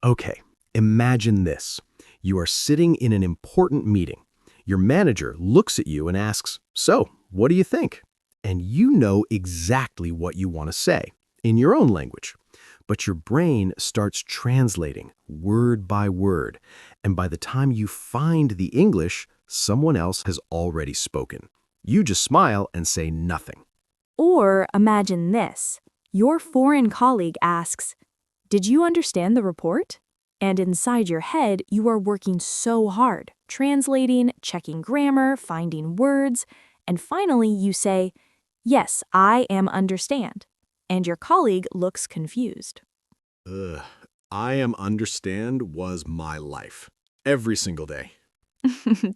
Okay, imagine this. You are sitting in an important meeting. Your manager looks at you and asks, "So, what do you think?" And you know exactly what you want to say in your own language. But your brain starts translating word by word. And by the time you find the English, someone else has already spoken. You just smile and say nothing. Or imagine this. Your foreign colleague asks, "Did you understand the report?" And inside your head, you are working so hard, translating, checking grammar, finding words, and finally you say, "Yes, I am understand." And your colleague looks confused. Ugh, I am understand was my life. Every single day.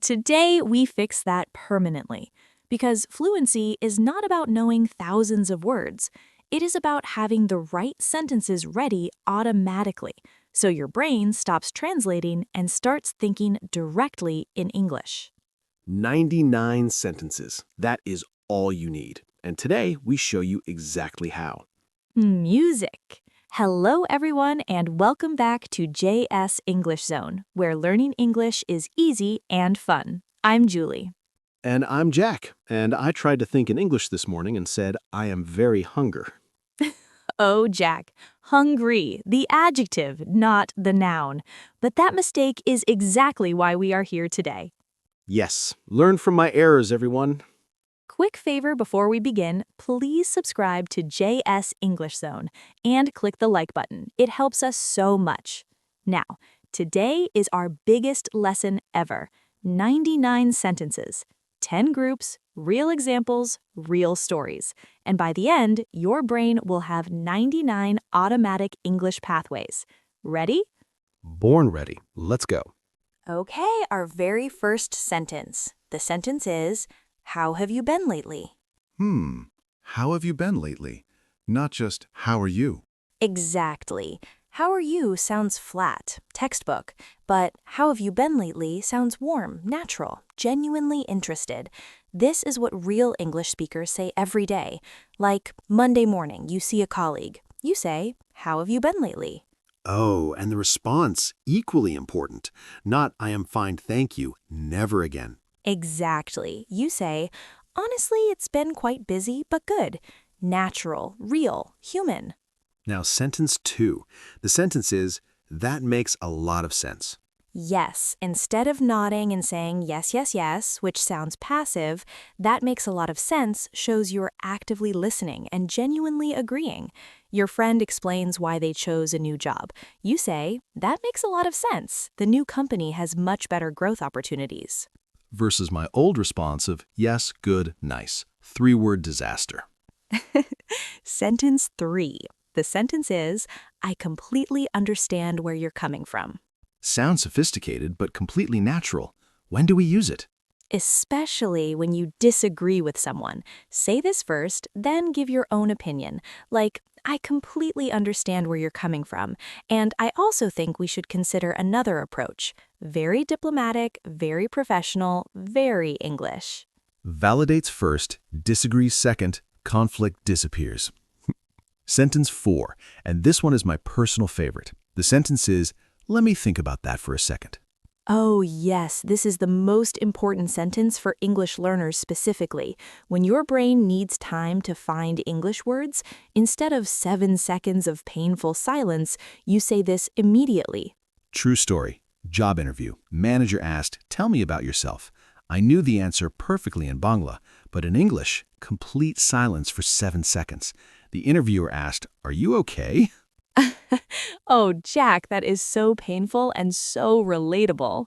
Today, we fix that permanently. Because fluency is not about knowing thousands of words. It is about having the right sentences ready automatically, so your brain stops translating and starts thinking directly in English. 99 sentences. That is all you need. And today, we show you exactly how. Music. Hello, everyone, and welcome back to JS English Zone, where learning English is easy and fun. I'm Julie. And I'm Jack, and I tried to think in English this morning and said, I am very hunger. Oh, Jack, hungry, the adjective, not the noun. But that mistake is exactly why we are here today. Yes, learn from my errors, everyone. Quick favor before we begin, please subscribe to JS English Zone and click the like button. It helps us so much. Now, today is our biggest lesson ever. 99 sentences, 10 groups, real examples, real stories. And by the end, your brain will have 99 automatic English pathways. Ready? Born ready. Let's go. Okay, our very first sentence. The sentence is, "How have you been lately?" How have you been lately? Not just, how are you? Exactly. How are you sounds flat, textbook, but how have you been lately sounds warm, natural, genuinely interested. This is what real English speakers say every day. Like Monday morning, you see a colleague. You say, "How have you been lately?" Oh, and the response, equally important. Not, I am fine, thank you, never again. Exactly. You say, "Honestly, it's been quite busy, but good. Natural, real, human." Now, sentence 2. The sentence is, that makes a lot of sense. Yes, instead of nodding and saying yes, yes, yes, which sounds passive, that makes a lot of sense shows you're actively listening and genuinely agreeing. Your friend explains why they chose a new job. You say, "That makes a lot of sense. The new company has much better growth opportunities." Versus my old response of, yes, good, nice. 3-word disaster. Sentence 3. The sentence is, "I completely understand where you're coming from." Sounds sophisticated, but completely natural. When do we use it? Especially when you disagree with someone. Say this first, then give your own opinion. Like, "I completely understand where you're coming from, and I also think we should consider another approach." Very diplomatic, very professional, very English. Validates first, disagrees second, conflict disappears. Sentence 4, and this one is my personal favorite. The sentence is, let me think about that for a second. Oh, yes, this is the most important sentence for English learners specifically. When your brain needs time to find English words, instead of 7 seconds of painful silence, you say this immediately. True story. Job interview. Manager asked, tell me about yourself. I knew the answer perfectly in Bangla, but in English, complete silence for 7 seconds. The interviewer asked, are you okay? Oh, Jack, that is so painful and so relatable.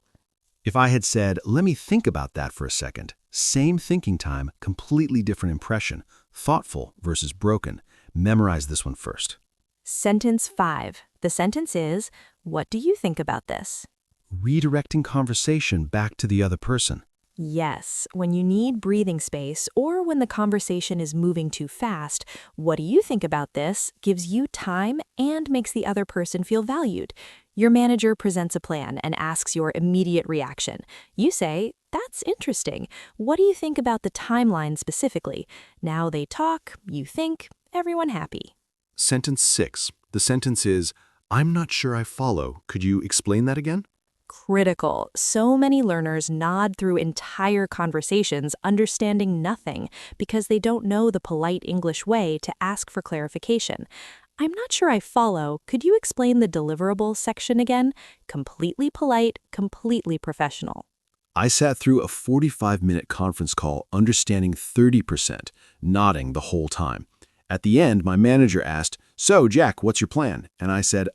If I had said, let me think about that for a second, same thinking time, completely different impression, thoughtful versus broken. Memorize this one first. Sentence 5. The sentence is, "What do you think about this?" Redirecting conversation back to the other person. Yes, when you need breathing space or when the conversation is moving too fast, "What do you think about this?" gives you time and makes the other person feel valued. Your manager presents a plan and asks your immediate reaction. You say, "That's interesting. What do you think about the timeline specifically?" Now they talk, you think, everyone happy. Sentence 6. The sentence is, I'm not sure I follow. Could you explain that again? Critical. So many learners nod through entire conversations understanding nothing because they don't know the polite English way to ask for clarification. I'm not sure I follow. Could you explain the deliverable section again? Completely polite, completely professional. I sat through a 45-minute conference call understanding 30%, nodding the whole time. At the end, my manager asked, "So, Jack, what's your plan?" And I said,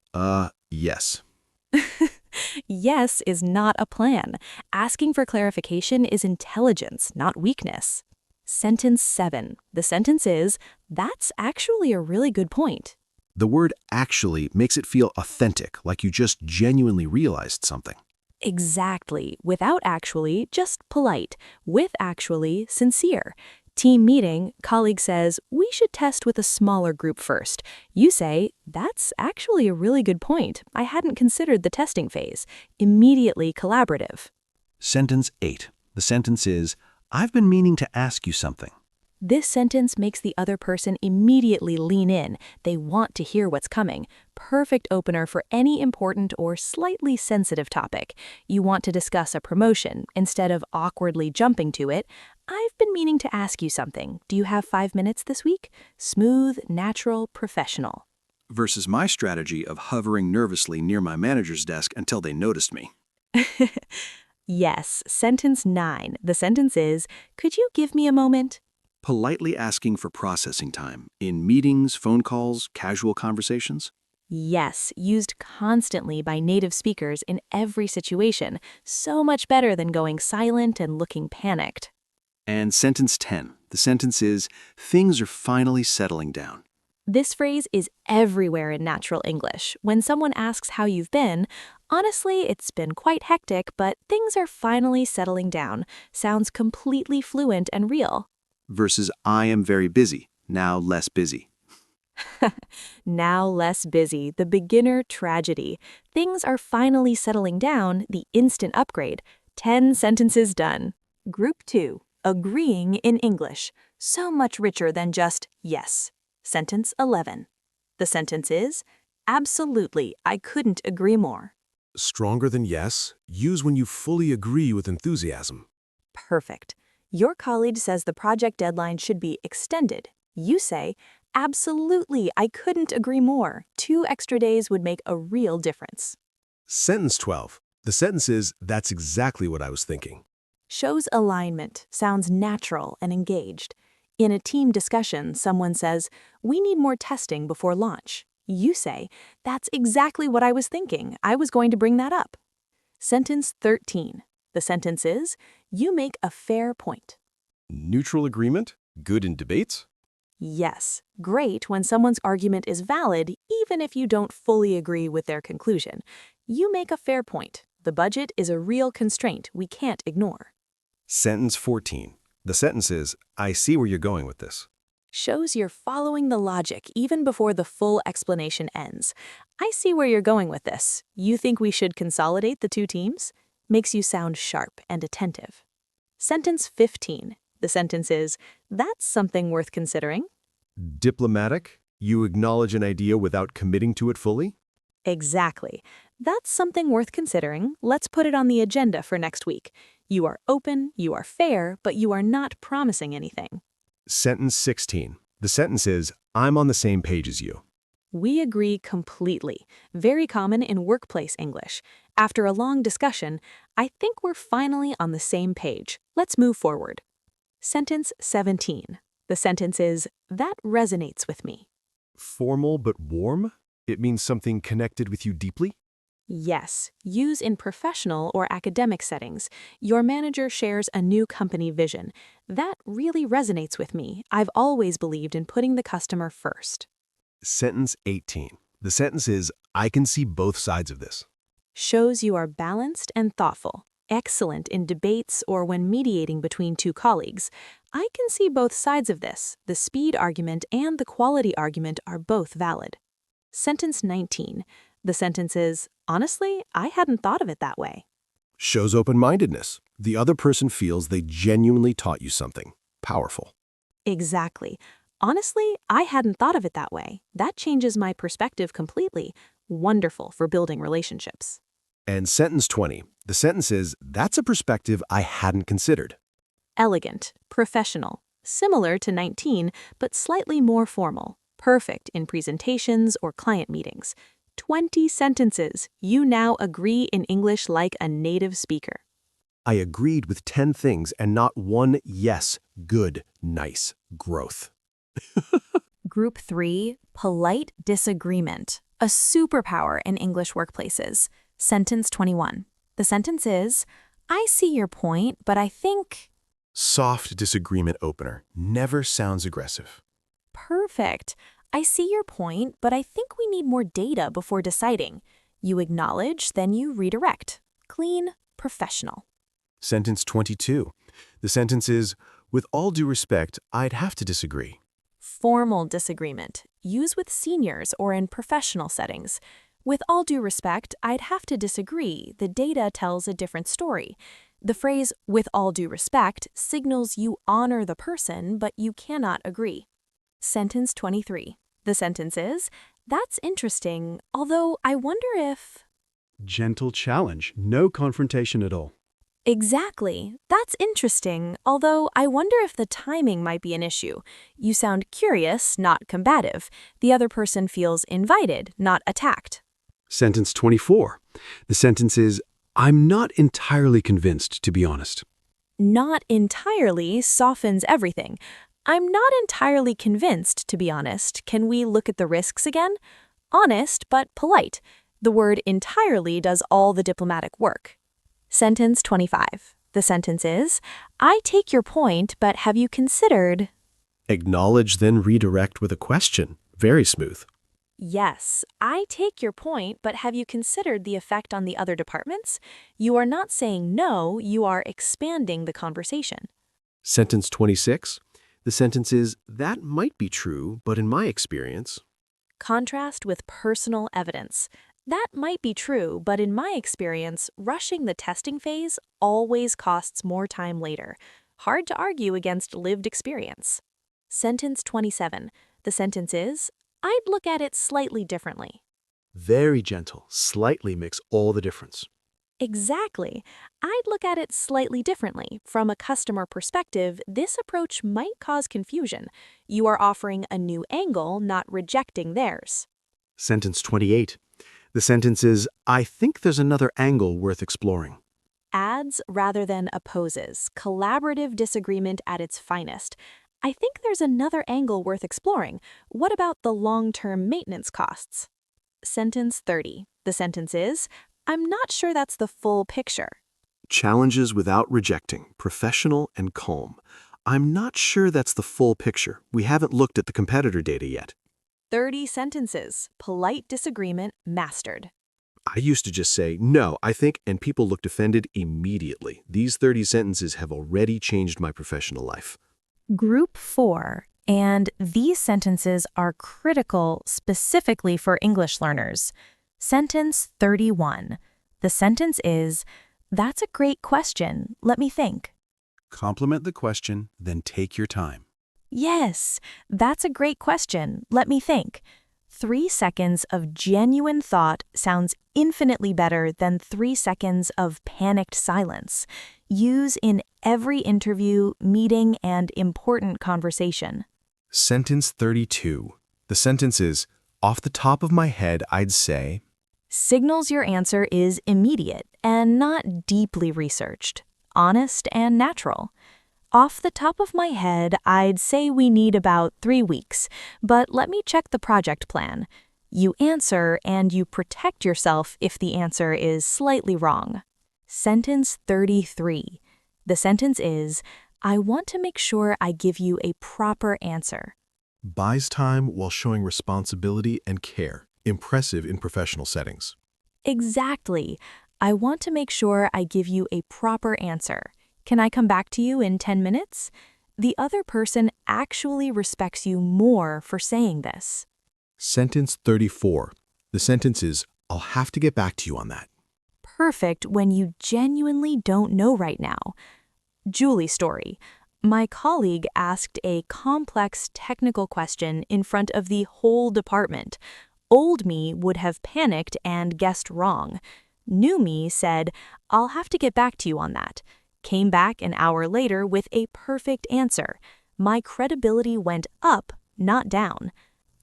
yes. Yes is not a plan. Asking for clarification is intelligence, not weakness. Sentence 7. The sentence is, that's actually a really good point. The word actually makes it feel authentic, like you just genuinely realized something. Exactly. Without actually, just polite. With actually, sincere. Team meeting, colleague says, we should test with a smaller group first. You say, that's actually a really good point. I hadn't considered the testing phase. Immediately collaborative. Sentence 8. The sentence is, I've been meaning to ask you something. This sentence makes the other person immediately lean in. They want to hear what's coming. Perfect opener for any important or slightly sensitive topic. You want to discuss a promotion. Instead of awkwardly jumping to it, I've been meaning to ask you something. Do you have 5 minutes this week? Smooth, natural, professional. Versus my strategy of hovering nervously near my manager's desk until they noticed me. Yes, sentence 9. The sentence is, could you give me a moment? Politely asking for processing time in meetings, phone calls, casual conversations. Yes, used constantly by native speakers in every situation. So much better than going silent and looking panicked. And sentence 10. The sentence is, things are finally settling down. This phrase is everywhere in natural English. When someone asks how you've been, honestly, it's been quite hectic, but things are finally settling down. Sounds completely fluent and real. Versus I am very busy, now less busy. Now less busy, the beginner tragedy. Things are finally settling down, the instant upgrade. 10 sentences done. Group 2. Agreeing in English. So much richer than just yes. Sentence 11. The sentence is, absolutely, I couldn't agree more. Stronger than yes, use when you fully agree with enthusiasm. Perfect. Your colleague says the project deadline should be extended. You say, absolutely, I couldn't agree more. 2 extra days would make a real difference. Sentence 12. The sentence is, that's exactly what I was thinking. Shows alignment, sounds natural and engaged. In a team discussion, someone says, we need more testing before launch. You say, that's exactly what I was thinking. I was going to bring that up. Sentence 13. The sentence is, you make a fair point. Neutral agreement? Good in debates? Yes, great when someone's argument is valid, even if you don't fully agree with their conclusion. You make a fair point. The budget is a real constraint we can't ignore. Sentence 14. The sentence is, I see where you're going with this. Shows you're following the logic even before the full explanation ends. I see where you're going with this. You think we should consolidate the 2 teams? Makes you sound sharp and attentive. Sentence 15. The sentence is, that's something worth considering. Diplomatic? You acknowledge an idea without committing to it fully? Exactly. That's something worth considering. Let's put it on the agenda for next week. You are open, you are fair, but you are not promising anything. Sentence 16. The sentence is, I'm on the same page as you. We agree completely. Very common in workplace English. After a long discussion, I think we're finally on the same page. Let's move forward. Sentence 17. The sentence is, that resonates with me. Formal but warm? It means something connected with you deeply? Yes, use in professional or academic settings. Your manager shares a new company vision. That really resonates with me. I've always believed in putting the customer first. Sentence 18. The sentence is, I can see both sides of this. Shows you are balanced and thoughtful. Excellent in debates or when mediating between 2 colleagues. I can see both sides of this. The speed argument and the quality argument are both valid. Sentence 19. The sentence is, honestly, I hadn't thought of it that way. Shows open-mindedness. The other person feels they genuinely taught you something. Powerful. Exactly. Honestly, I hadn't thought of it that way. That changes my perspective completely. Wonderful for building relationships. And sentence 20. The sentence is, that's a perspective I hadn't considered. Elegant, professional, similar to 19, but slightly more formal. Perfect in presentations or client meetings. 20 sentences. You now agree in English like a native speaker. I agreed with 10 things and not one yes, good, nice, growth. Group 3, polite disagreement. A superpower in English workplaces. Sentence 21. The sentence is, I see your point, but I think... Soft disagreement opener. Never sounds aggressive. Perfect. I see your point, but I think we need more data before deciding. You acknowledge, then you redirect. Clean, professional. Sentence 22. The sentence is, with all due respect, I'd have to disagree. Formal disagreement. Use with seniors or in professional settings. With all due respect, I'd have to disagree. The data tells a different story. The phrase, with all due respect, signals you honor the person, but you cannot agree. Sentence 23. The sentence is, that's interesting, although I wonder if... Gentle challenge, no confrontation at all. Exactly. That's interesting, although I wonder if the timing might be an issue. You sound curious, not combative. The other person feels invited, not attacked. Sentence 24. The sentence is, I'm not entirely convinced, to be honest. Not entirely softens everything. I'm not entirely convinced, to be honest. Can we look at the risks again? Honest, but polite. The word entirely does all the diplomatic work. Sentence 25. The sentence is, I take your point, but have you considered... Acknowledge, then redirect with a question. Very smooth. Yes, I take your point, but have you considered the effect on the other departments? You are not saying no, you are expanding the conversation. Sentence 26. The sentence is, that might be true, but in my experience... Contrast with personal evidence. That might be true, but in my experience, rushing the testing phase always costs more time later. Hard to argue against lived experience. Sentence 27. The sentence is, I'd look at it slightly differently. Very gentle, slightly makes all the difference. Exactly. I'd look at it slightly differently. From a customer perspective, this approach might cause confusion. You are offering a new angle, not rejecting theirs. Sentence 28. The sentence is, I think there's another angle worth exploring. Adds rather than opposes. Collaborative disagreement at its finest. I think there's another angle worth exploring. What about the long-term maintenance costs? Sentence 30. The sentence is, I'm not sure that's the full picture. Challenges without rejecting, professional and calm. I'm not sure that's the full picture. We haven't looked at the competitor data yet. 30 sentences. Polite disagreement mastered. I used to just say, no, I think, and people looked offended immediately. These 30 sentences have already changed my professional life. Group 4, and these sentences are critical specifically for English learners. Sentence 31. The sentence is, that's a great question. Let me think. Compliment the question, then take your time. Yes, that's a great question. Let me think. 3 seconds of genuine thought sounds infinitely better than 3 seconds of panicked silence. Use in every interview, meeting, and important conversation. Sentence 32. The sentence is, off the top of my head, I'd say... Signals your answer is immediate and not deeply researched, honest and natural. Off the top of my head, I'd say we need about 3 weeks, but let me check the project plan. You answer and you protect yourself if the answer is slightly wrong. Sentence 33. The sentence is, I want to make sure I give you a proper answer. Buys time while showing responsibility and care. Impressive in professional settings. Exactly. I want to make sure I give you a proper answer. Can I come back to you in 10 minutes? The other person actually respects you more for saying this. Sentence 34. The sentence is, I'll have to get back to you on that. Perfect when you genuinely don't know right now. Julie story. My colleague asked a complex technical question in front of the whole department. Old me would have panicked and guessed wrong. New me said, "I'll have to get back to you on that." Came back an hour later with a perfect answer. My credibility went up, not down.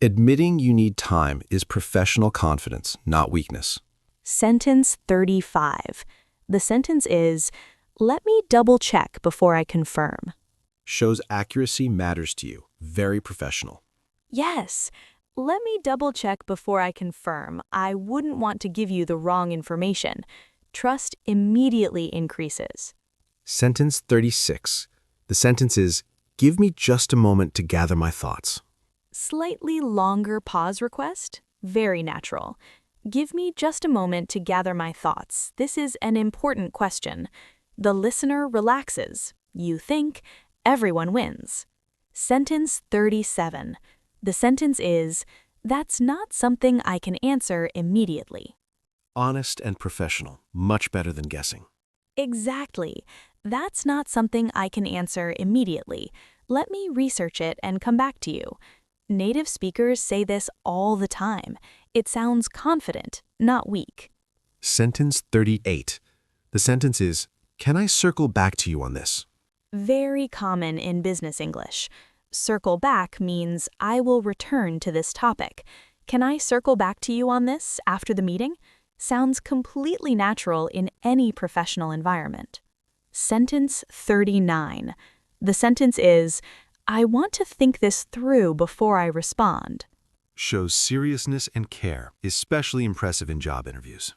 Admitting you need time is professional confidence, not weakness. Sentence 35. The sentence is, "Let me double check before I confirm." Shows accuracy matters to you. Very professional. Yes. Let me double check before I confirm. I wouldn't want to give you the wrong information. Trust immediately increases. Sentence 36. The sentence is, give me just a moment to gather my thoughts. Slightly longer pause request? Very natural. Give me just a moment to gather my thoughts. This is an important question. The listener relaxes. You think. Everyone wins. Sentence 37. The sentence is, "That's not something I can answer immediately." Honest and professional. Much better than guessing. Exactly. "That's not something I can answer immediately. Let me research it and come back to you." Native speakers say this all the time. It sounds confident, not weak. Sentence 38. The sentence is, can I circle back to you on this? Very common in business English. Circle back means I will return to this topic. Can I circle back to you on this after the meeting? Sounds completely natural in any professional environment. Sentence 39. The sentence is, "I want to think this through before I respond." Shows seriousness and care, especially impressive in job interviews.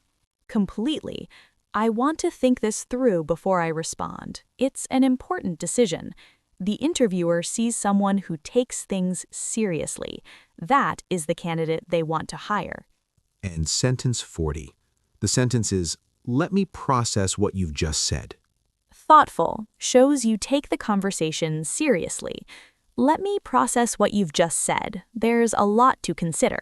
Completely. "I want to think this through before I respond." It's an important decision. The interviewer sees someone who takes things seriously. That is the candidate they want to hire. And sentence 40. The sentence is, let me process what you've just said. Thoughtful shows you take the conversation seriously. Let me process what you've just said. There's a lot to consider.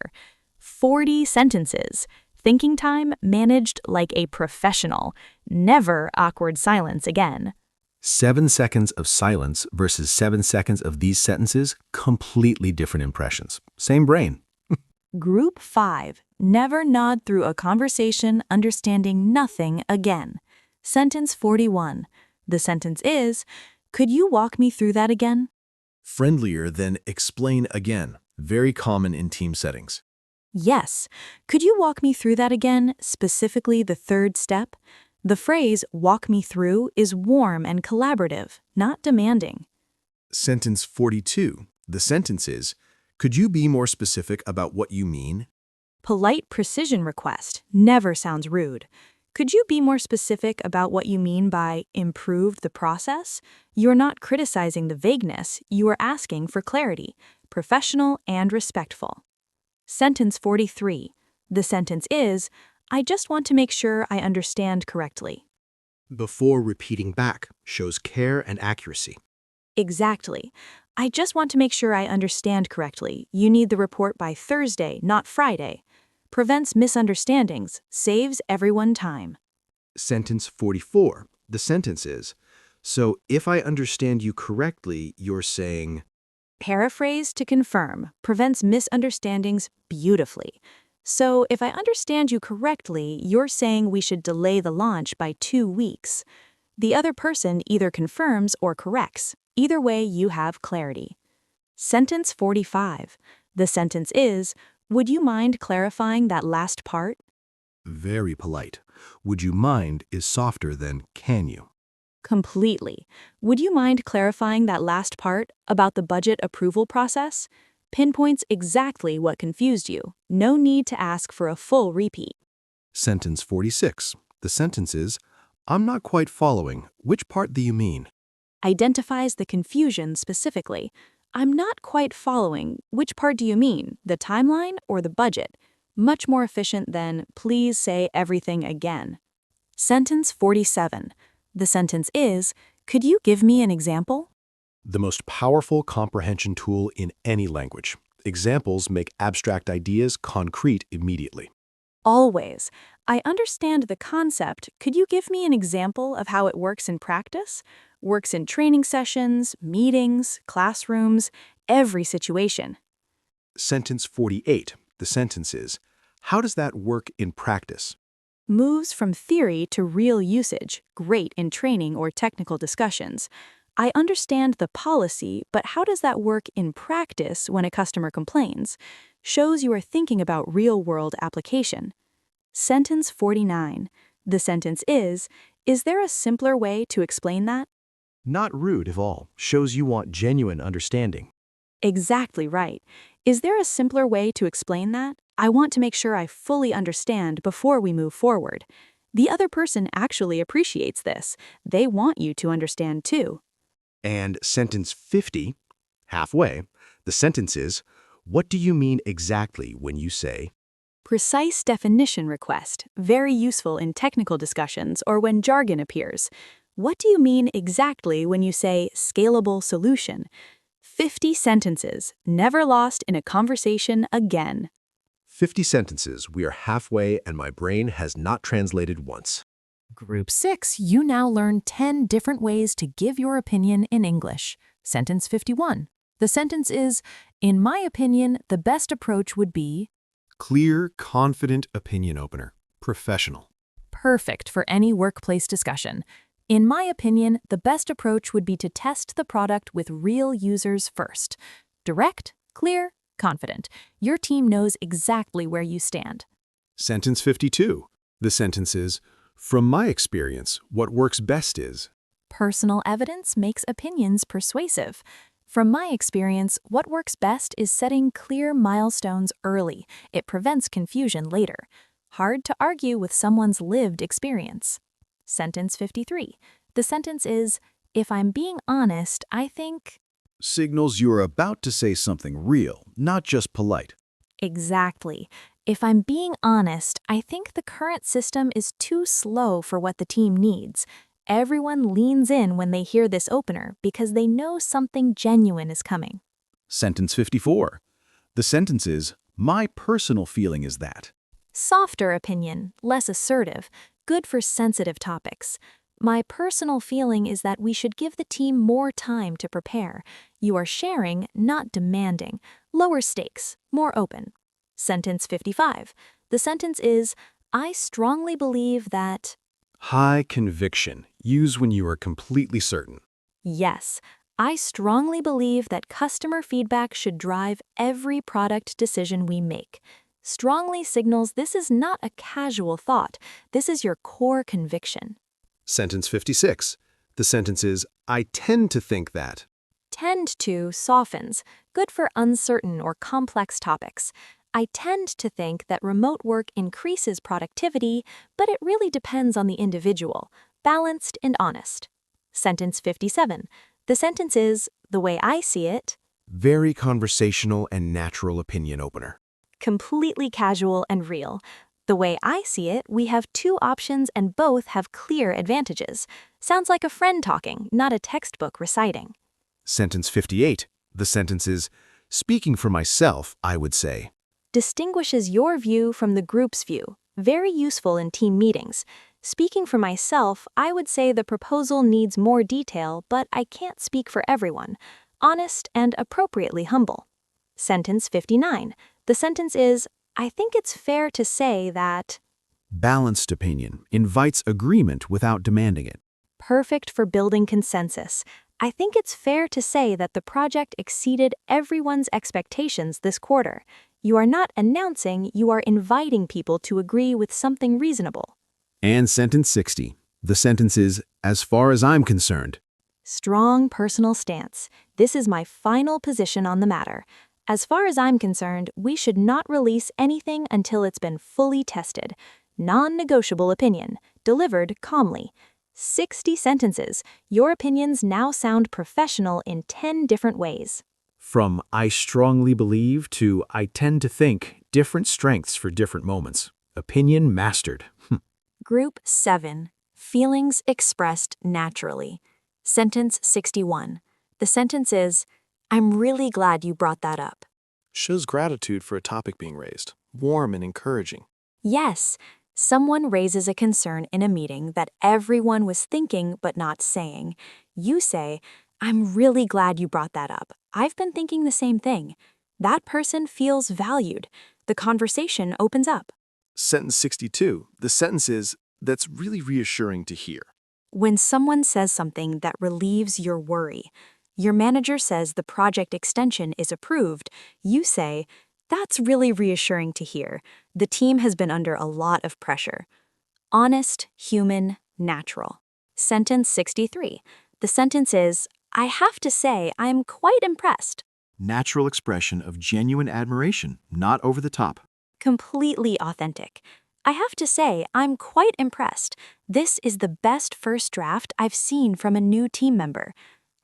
40 sentences. Thinking time managed like a professional. Never awkward silence again. 7 seconds of silence versus 7 seconds of these sentences, completely different impressions. Same brain. Group 5. Never nod through a conversation understanding nothing again. Sentence 41. The sentence is, "Could you walk me through that again?" Friendlier than explain again. Very common in team settings. Yes. "Could you walk me through that again?" Specifically the third step. The phrase "walk me through" is warm and collaborative, not demanding. Sentence 42. The sentence is, could you be more specific about what you mean? Polite precision request never sounds rude. Could you be more specific about what you mean by "improved the process"? You're not criticizing the vagueness, you are asking for clarity, professional and respectful. Sentence 43. The sentence is, "I just want to make sure I understand correctly." Before repeating back shows care and accuracy. Exactly. "I just want to make sure I understand correctly. You need the report by Thursday, not Friday." Prevents misunderstandings, saves everyone time. Sentence 44. The sentence is, so if I understand you correctly, you're saying, Paraphrase to confirm, prevents misunderstandings beautifully. "So, if I understand you correctly, you're saying we should delay the launch by 2 weeks." The other person either confirms or corrects. Either way, you have clarity. Sentence 45. The sentence is, "Would you mind clarifying that last part?" Very polite. Would you mind is softer than can you? Completely. "Would you mind clarifying that last part about the budget approval process?" Pinpoints exactly what confused you. No need to ask for a full repeat. Sentence 46. The sentence is, I'm not quite following. Which part do you mean? Identifies the confusion specifically. "I'm not quite following. Which part do you mean? The timeline or the budget?" Much more efficient than, "Please say everything again." Sentence 47. The sentence is, "Could you give me an example?" The most powerful comprehension tool in any language. Examples make abstract ideas concrete immediately. Always. "I understand the concept. Could you give me an example of how it works in practice?" Works in training sessions, meetings, classrooms, every situation. Sentence 48. The sentence is, how does that work in practice? Moves from theory to real usage, great in training or technical discussions. I understand the policy, but how does that work in practice when a customer complains? Shows you are thinking about real-world application. Sentence 49. The sentence is there a simpler way to explain that? Not rude at all. Shows you want genuine understanding. Exactly right. Is there a simpler way to explain that? I want to make sure I fully understand before we move forward. The other person actually appreciates this. They want you to understand too. And sentence 50, halfway, the sentence is, what do you mean exactly when you say, Precise definition request, very useful in technical discussions or when jargon appears. What do you mean exactly when you say scalable solution? 50 sentences, never lost in a conversation again. 50 sentences, we are halfway and my brain has not translated once. Group 6, you now learn 10 different ways to give your opinion in English. Sentence 51. The sentence is, in my opinion, the best approach would be Clear, confident opinion opener. Professional. perfect for any workplace discussion. In my opinion, the best approach would be to test the product with real users first. Direct, clear, confident. Your team knows exactly where you stand. Sentence 52. The sentence is, from my experience, what works best is. Personal evidence makes opinions persuasive. From my experience, what works best is setting clear milestones early. It prevents confusion later. Hard to argue with someone's lived experience. Sentence 53. The sentence is, if I'm being honest, I think... Signals you're about to say something real, not just polite. Exactly. If I'm being honest, I think the current system is too slow for what the team needs. Everyone leans in when they hear this opener because they know something genuine is coming. Sentence 54. The sentence is, my personal feeling is that. Softer opinion, less assertive, good for sensitive topics. My personal feeling is that we should give the team more time to prepare. You are sharing, not demanding. Lower stakes, more open. Sentence 55. The sentence is, I strongly believe that... High conviction. Use when you are completely certain. Yes, I strongly believe that customer feedback should drive every product decision we make. Strongly signals this is not a casual thought. This is your core conviction. Sentence 56. The sentence is, I tend to think that. Tend to softens, good for uncertain or complex topics. I tend to think that remote work increases productivity, but it really depends on the individual, balanced and honest. Sentence 57. The sentence is, the way I see it, Very conversational and natural opinion opener. completely casual and real. The way I see it, we have two options and both have clear advantages. Sounds like a friend talking, not a textbook reciting. Sentence 58. The sentence is, speaking for myself, I would say. Distinguishes your view from the group's view. Very useful in team meetings. Speaking for myself, I would say the proposal needs more detail, but I can't speak for everyone. Honest and appropriately humble. Sentence 59. The sentence is, I think it's fair to say that... Balanced opinion invites agreement without demanding it. Perfect for building consensus. I think it's fair to say that the project exceeded everyone's expectations this quarter. You are not announcing, you are inviting people to agree with something reasonable. And sentence 60. The sentence is, as far as I'm concerned. Strong personal stance. This is my final position on the matter. As far as I'm concerned, we should not release anything until it's been fully tested. Non-negotiable opinion, delivered calmly. 60 sentences. Your opinions now sound professional in 10 different ways. From I strongly believe to I tend to think, different strengths for different moments. Opinion mastered. Group 7. Feelings expressed naturally. Sentence 61. The sentence is, I'm really glad you brought that up. Shows gratitude for a topic being raised. Warm and encouraging. Yes, someone raises a concern in a meeting that everyone was thinking but not saying. You say, I'm really glad you brought that up. I've been thinking the same thing. That person feels valued. The conversation opens up. Sentence 62. The sentence is, that's really reassuring to hear. When someone says something that relieves your worry, your manager says the project extension is approved, you say, that's really reassuring to hear. The team has been under a lot of pressure. Honest, human, natural. Sentence 63. The sentence is, I have to say I'm quite impressed. Natural expression of genuine admiration, not over the top. Completely authentic. I have to say I'm quite impressed. This is the best first draft I've seen from a new team member.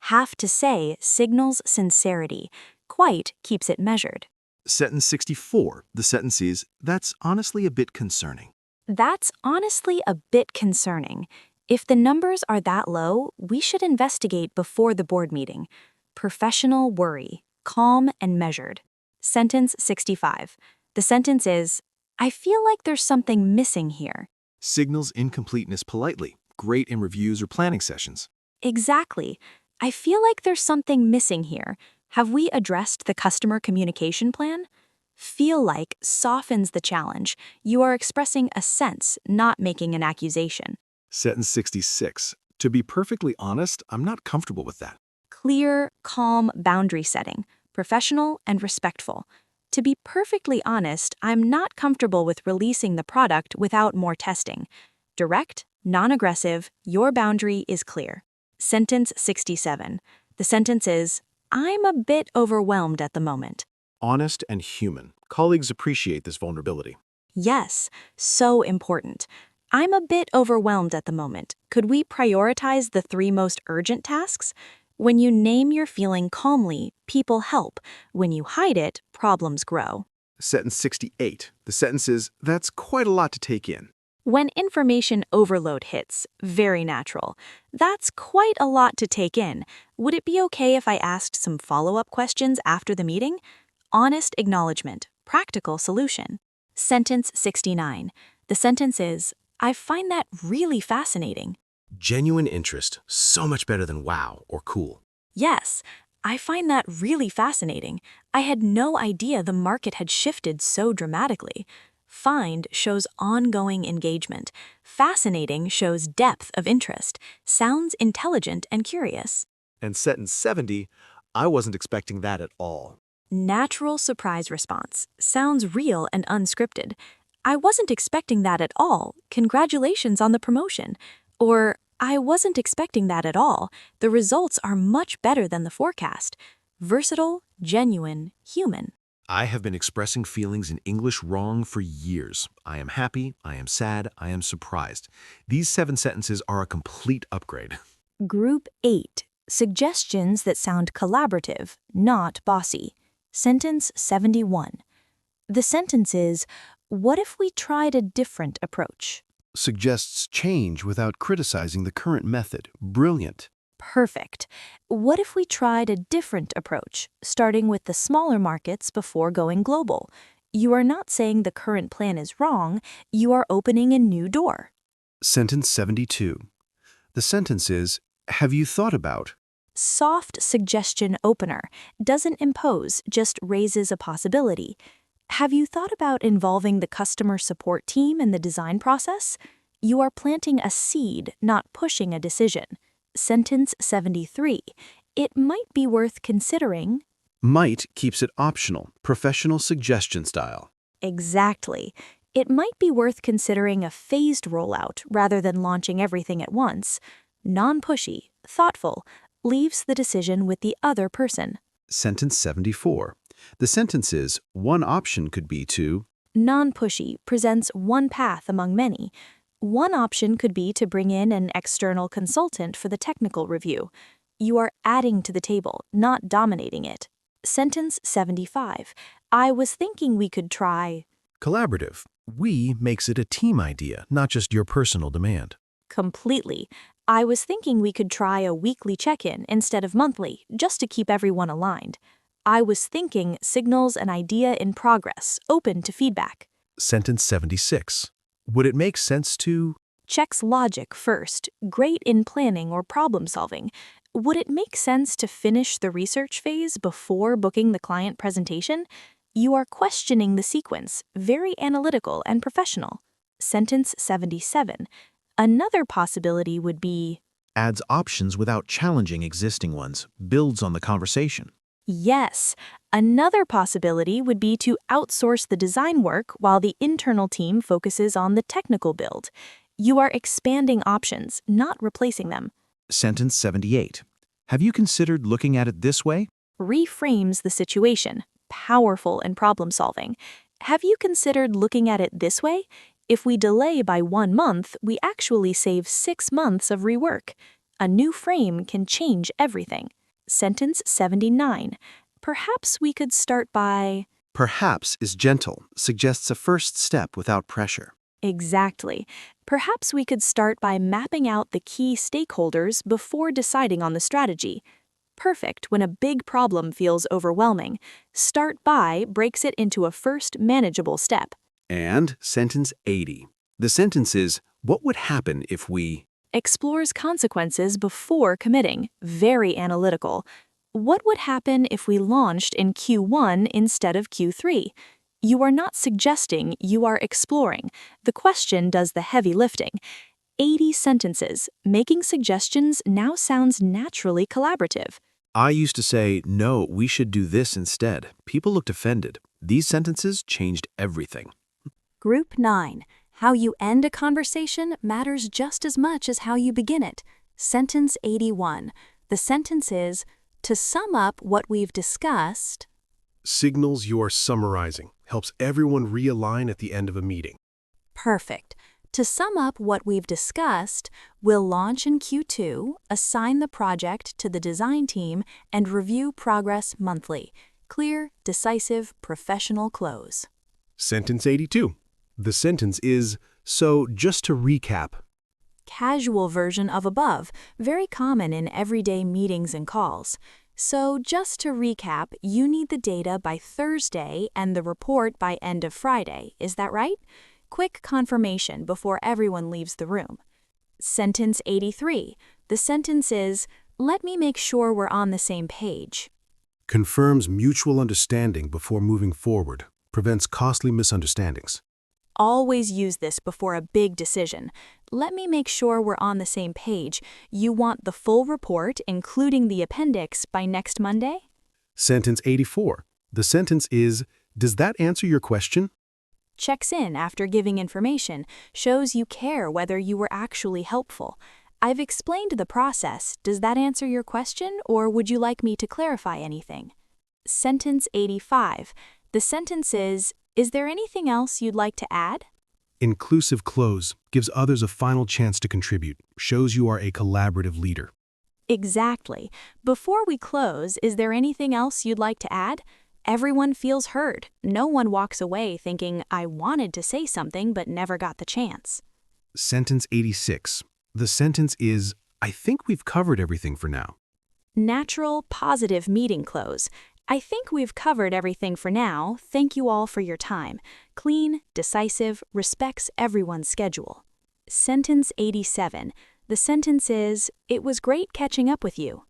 Have to say signals sincerity. Quite keeps it measured. Sentence 64. The sentence is, that's honestly a bit concerning. That's honestly a bit concerning. If the numbers are that low, we should investigate before the board meeting. Professional worry, calm and measured. Sentence 65. The sentence is, I feel like there's something missing here. Signals incompleteness politely. Great in reviews or planning sessions. Exactly. I feel like there's something missing here. Have we addressed the customer communication plan? Feel like softens the challenge. You are expressing a sense, not making an accusation. Sentence 66. To be perfectly honest, I'm not comfortable with that. Clear, calm boundary setting, professional and respectful. To be perfectly honest, I'm not comfortable with releasing the product without more testing. Direct, non-aggressive, your boundary is clear. Sentence 67. The sentence is, I'm a bit overwhelmed at the moment. Honest and human. Colleagues appreciate this vulnerability. Yes, so important. I'm a bit overwhelmed at the moment. Could we prioritize the 3 most urgent tasks? When you name your feeling calmly, people help. When you hide it, problems grow. Sentence 68. The sentence is, that's quite a lot to take in. When information overload hits, very natural. That's quite a lot to take in. Would it be okay if I asked some follow-up questions after the meeting? Honest acknowledgement, practical solution. Sentence 69. The sentence is, I find that really fascinating. Genuine interest, so much better than wow or cool. Yes, I find that really fascinating. I had no idea the market had shifted so dramatically. Find shows ongoing engagement. Fascinating shows depth of interest. Sounds intelligent and curious. And sentence 70, I wasn't expecting that at all. Natural surprise response. Sounds real and unscripted. I wasn't expecting that at all. Congratulations on the promotion. Or, I wasn't expecting that at all. The results are much better than the forecast. Versatile, genuine, human. I have been expressing feelings in English wrong for years. I am happy, I am sad, I am surprised. These 7 sentences are a complete upgrade. Group 8. Suggestions that sound collaborative, not bossy. Sentence 71. The sentence is, what if we tried a different approach? Suggests change without criticizing the current method. Brilliant. Perfect. What if we tried a different approach, starting with the smaller markets before going global? You are not saying the current plan is wrong, you are opening a new door. Sentence 72. The sentence is, have you thought about? Soft suggestion opener. Doesn't impose, just raises a possibility. Have you thought about involving the customer support team in the design process? You are planting a seed, not pushing a decision. Sentence 73. It might be worth considering. Might keeps it optional, professional suggestion style. Exactly. It might be worth considering a phased rollout rather than launching everything at once. Non-pushy, thoughtful, leaves the decision with the other person. Sentence 74. The sentence is, one option could be to... Non-pushy presents one path among many. One option could be to bring in an external consultant for the technical review. You are adding to the table, not dominating it. Sentence 75. I was thinking we could try... Collaborative. We makes it a team idea, not just your personal demand. Completely. I was thinking we could try a weekly check-in instead of monthly, just to keep everyone aligned. I was thinking signals an idea in progress, open to feedback. Sentence 76. Would it make sense to... Checks logic first, great in planning or problem solving. Would it make sense to finish the research phase before booking the client presentation? You are questioning the sequence, very analytical and professional. Sentence 77. Another possibility would be, Adds options without challenging existing ones, builds on the conversation. yes, another possibility would be to outsource the design work while the internal team focuses on the technical build. You are expanding options, not replacing them. Sentence 78. Have you considered looking at it this way? Reframes the situation, powerful in problem solving. Have you considered looking at it this way? If we delay by 1 month, we actually save 6 months of rework. A new frame can change everything. Sentence 79. Perhaps we could start by... Perhaps is gentle, suggests a first step without pressure. Exactly. Perhaps we could start by mapping out the key stakeholders before deciding on the strategy. Perfect when a big problem feels overwhelming. Start by breaks it into a first manageable step. And sentence 80. The sentence is, what would happen if we... Explores consequences before committing, very analytical. What would happen if we launched in Q1 instead of Q3? You are not suggesting, you are exploring. The question does the heavy lifting. 80 sentences. Making suggestions now sounds naturally collaborative. I used to say, no, we should do this instead. People looked offended. These sentences changed everything. Group 9. How you end a conversation matters just as much as how you begin it. Sentence 81. The sentence is, to sum up what we've discussed, Signals you are summarizing, helps everyone realign at the end of a meeting. perfect. To sum up what we've discussed, we'll launch in Q2, assign the project to the design team, and review progress monthly. Clear, decisive, professional close. Sentence 82. The sentence is, so just to recap, Casual version of above, very common in everyday meetings and calls. So just to recap, you need the data by Thursday and the report by end of Friday, is that right? Quick confirmation before everyone leaves the room. Sentence 83. The sentence is, let me make sure we're on the same page. confirms mutual understanding before moving forward, prevents costly misunderstandings. Always use this before a big decision. Let me make sure we're on the same page. You want the full report, including the appendix, by next Monday? Sentence 84. The sentence is, does that answer your question? Checks in after giving information, shows you care whether you were actually helpful. I've explained the process. Does that answer your question, or would you like me to clarify anything? Sentence 85. The sentence is there anything else you'd like to add? Inclusive close gives others a final chance to contribute, shows you are a collaborative leader. Exactly. Before we close, is there anything else you'd like to add? Everyone feels heard. No one walks away thinking, I wanted to say something but never got the chance. Sentence 86. The sentence is, I think we've covered everything for now. Natural, positive meeting close. I think we've covered everything for now. Thank you all for your time. Clean, decisive, respects everyone's schedule. Sentence 87. The sentence is, it was great catching up with you.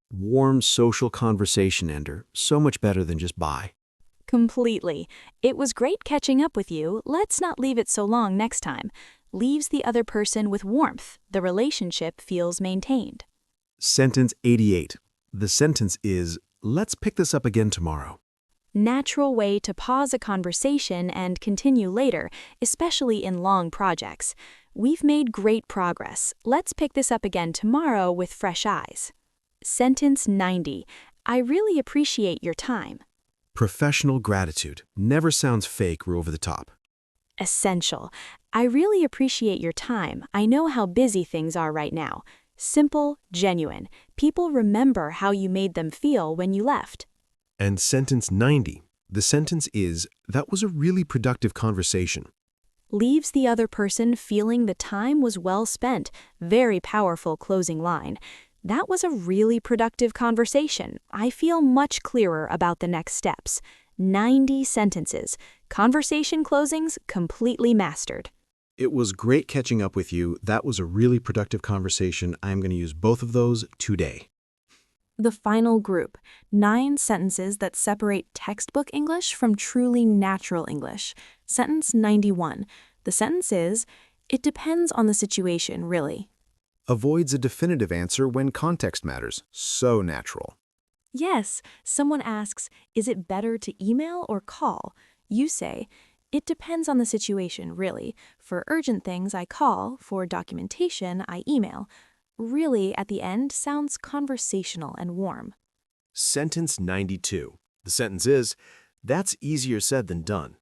Warm social conversation ender, so much better than just bye. Completely. It was great catching up with you. Let's not leave it so long next time. Leaves the other person with warmth. The relationship feels maintained. Sentence 88. The sentence is, let's pick this up again tomorrow. Natural way to pause a conversation and continue later, especially in long projects. We've made great progress. Let's pick this up again tomorrow with fresh eyes. Sentence 90. I really appreciate your time. Professional gratitude. Never sounds fake or over the top. Essential. I really appreciate your time. I know how busy things are right now. Simple, genuine. People remember how you made them feel when you left. And sentence 90. The sentence is, that was a really productive conversation. Leaves the other person feeling the time was well spent. Very powerful closing line. That was a really productive conversation. I feel much clearer about the next steps. 90 sentences. Conversation closings completely mastered. It was great catching up with you. That was a really productive conversation. I'm going to use both of those today. The final group, 9 sentences that separate textbook English from truly natural English. Sentence 91. The sentence is, it depends on the situation, really. Avoids a definitive answer when context matters. So natural. Yes, someone asks, is it better to email or call? You say, it depends on the situation, really. For urgent things, I call. For documentation, I email. Really, at the end, sounds conversational and warm. Sentence 92. The sentence is, that's easier said than done.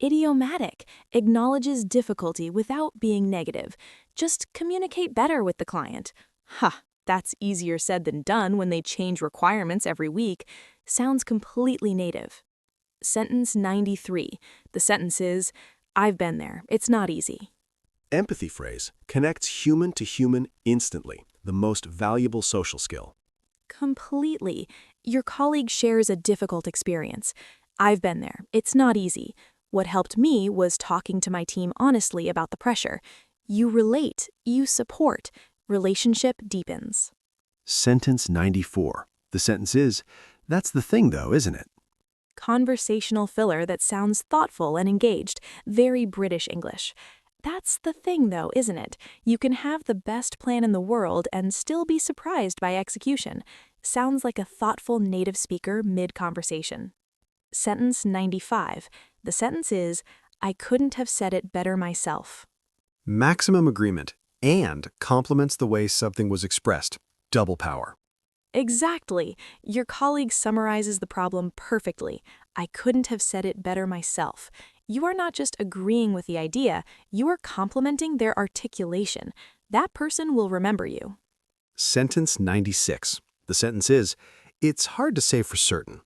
Idiomatic, acknowledges difficulty without being negative. Just communicate better with the client. Ha, that's easier said than done when they change requirements every week. Sounds completely native. Sentence 93. The sentence is, I've been there. It's not easy. Empathy phrase connects human to human instantly, the most valuable social skill. Completely. Your colleague shares a difficult experience. I've been there. It's not easy. What helped me was talking to my team honestly about the pressure. You relate. You support. Relationship deepens. Sentence 94. The sentence is, that's the thing though, isn't it? Conversational filler that sounds thoughtful and engaged. Very British English. That's the thing though, isn't it? You can have the best plan in the world and still be surprised by execution. Sounds like a thoughtful native speaker mid-conversation. Sentence 95. The sentence is, I couldn't have said it better myself. Maximum agreement and complements the way something was expressed. Double power. Exactly. Your colleague summarizes the problem perfectly. I couldn't have said it better myself. You are not just agreeing with the idea, you are complimenting their articulation. That person will remember you. Sentence 96. The sentence is, it's hard to say for certain.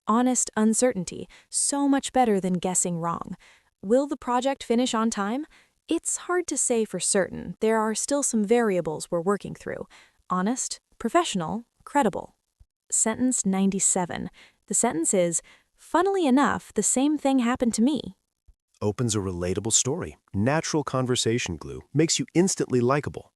Honest uncertainty, so much better than guessing wrong. Will the project finish on time? It's hard to say for certain. There are still some variables we're working through. Honest, professional, credible. Sentence 97. The sentence is, funnily enough, the same thing happened to me. Opens a relatable story. Natural conversation glue. Makes you instantly likable.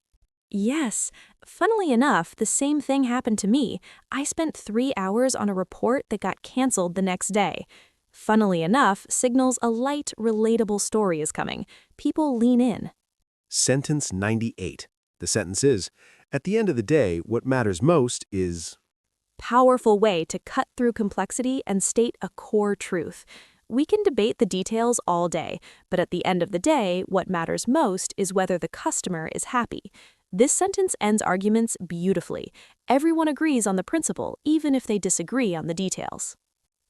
Yes, funnily enough, the same thing happened to me. I spent 3 hours on a report that got canceled the next day. Funnily enough, signals a light, relatable story is coming. People lean in. Sentence 98. The sentence is, at the end of the day, what matters most is... Powerful way to cut through complexity and state a core truth. We can debate the details all day, but at the end of the day, what matters most is whether the customer is happy. This sentence ends arguments beautifully. Everyone agrees on the principle, even if they disagree on the details.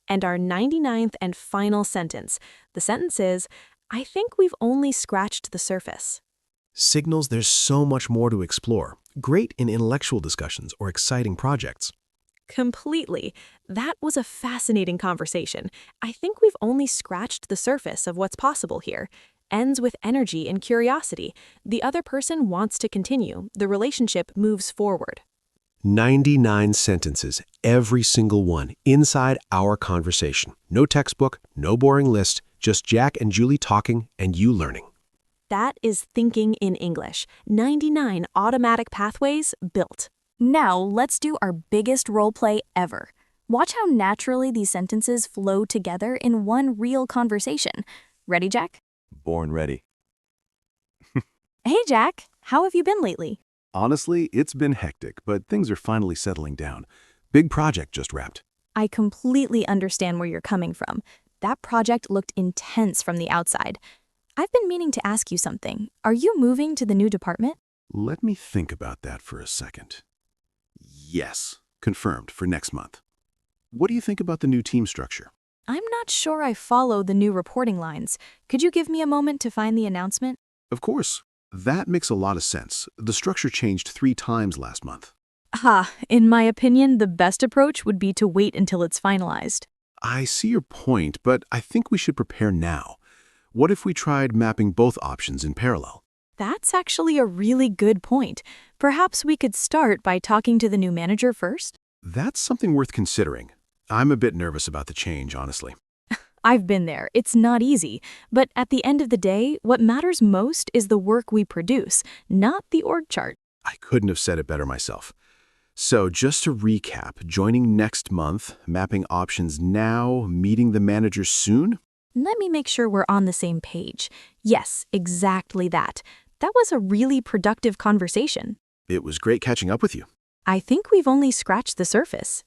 And our 99th and final sentence. The sentence is, I think we've only scratched the surface. Signals there's so much more to explore. Great in intellectual discussions or exciting projects. Completely. That was a fascinating conversation. I think we've only scratched the surface of what's possible here. Ends with energy and curiosity. The other person wants to continue. The relationship moves forward. 99 sentences, every single one, inside our conversation. No textbook, no boring list, just Jack and Julie talking and you learning. That is thinking in English. 99 automatic pathways built. Now, let's do our biggest role play ever. Watch how naturally these sentences flow together in one real conversation. Ready, Jack? Born ready. Hey, Jack. How have you been lately? Honestly, it's been hectic, but things are finally settling down. Big project just wrapped. I completely understand where you're coming from. That project looked intense from the outside. I've been meaning to ask you something. Are you moving to the new department? Let me think about that for a second. Yes, confirmed for next month. What do you think about the new team structure? I'm not sure I follow the new reporting lines. Could you give me a moment to find the announcement? Of course. That makes a lot of sense. The structure changed 3 times last month. In my opinion, the best approach would be to wait until it's finalized. I see your point, but I think we should prepare now. What if we tried mapping both options in parallel? That's actually a really good point. Perhaps we could start by talking to the new manager first? That's something worth considering. I'm a bit nervous about the change, honestly. I've been there. It's not easy. But at the end of the day, what matters most is the work we produce, not the org chart. I couldn't have said it better myself. So just to recap, joining next month, mapping options now, meeting the manager soon? Let me make sure we're on the same page. Yes, exactly that. That was a really productive conversation. It was great catching up with you. I think we've only scratched the surface.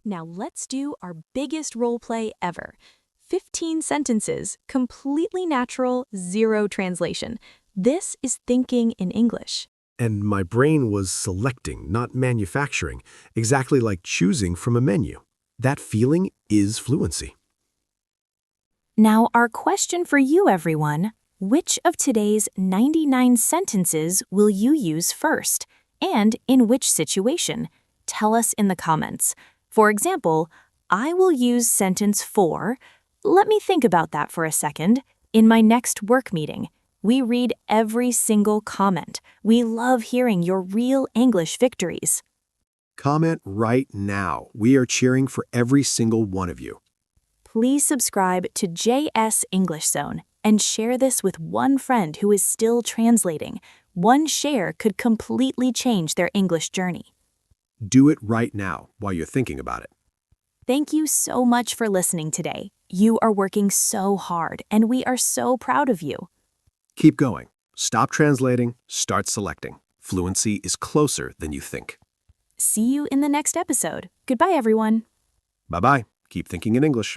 Now let's do our biggest role play ever. 15 sentences, completely natural, zero translation. This is thinking in English. And my brain was selecting, not manufacturing, exactly like choosing from a menu. That feeling is fluency. Now, our question for you, everyone. Which of today's 99 sentences will you use first? And in which situation? Tell us in the comments. For example, I will use sentence 4. Let me think about that for a second. In my next work meeting, we read every single comment. We love hearing your real English victories. Comment right now. We are cheering for every single one of you. Please subscribe to JS English Zone and share this with one friend who is still translating. One share could completely change their English journey. Do it right now while you're thinking about it. Thank you so much for listening today. You are working so hard, and we are so proud of you. Keep going. Stop translating. Start selecting. Fluency is closer than you think. See you in the next episode. Goodbye, everyone. Bye-bye. Keep thinking in English.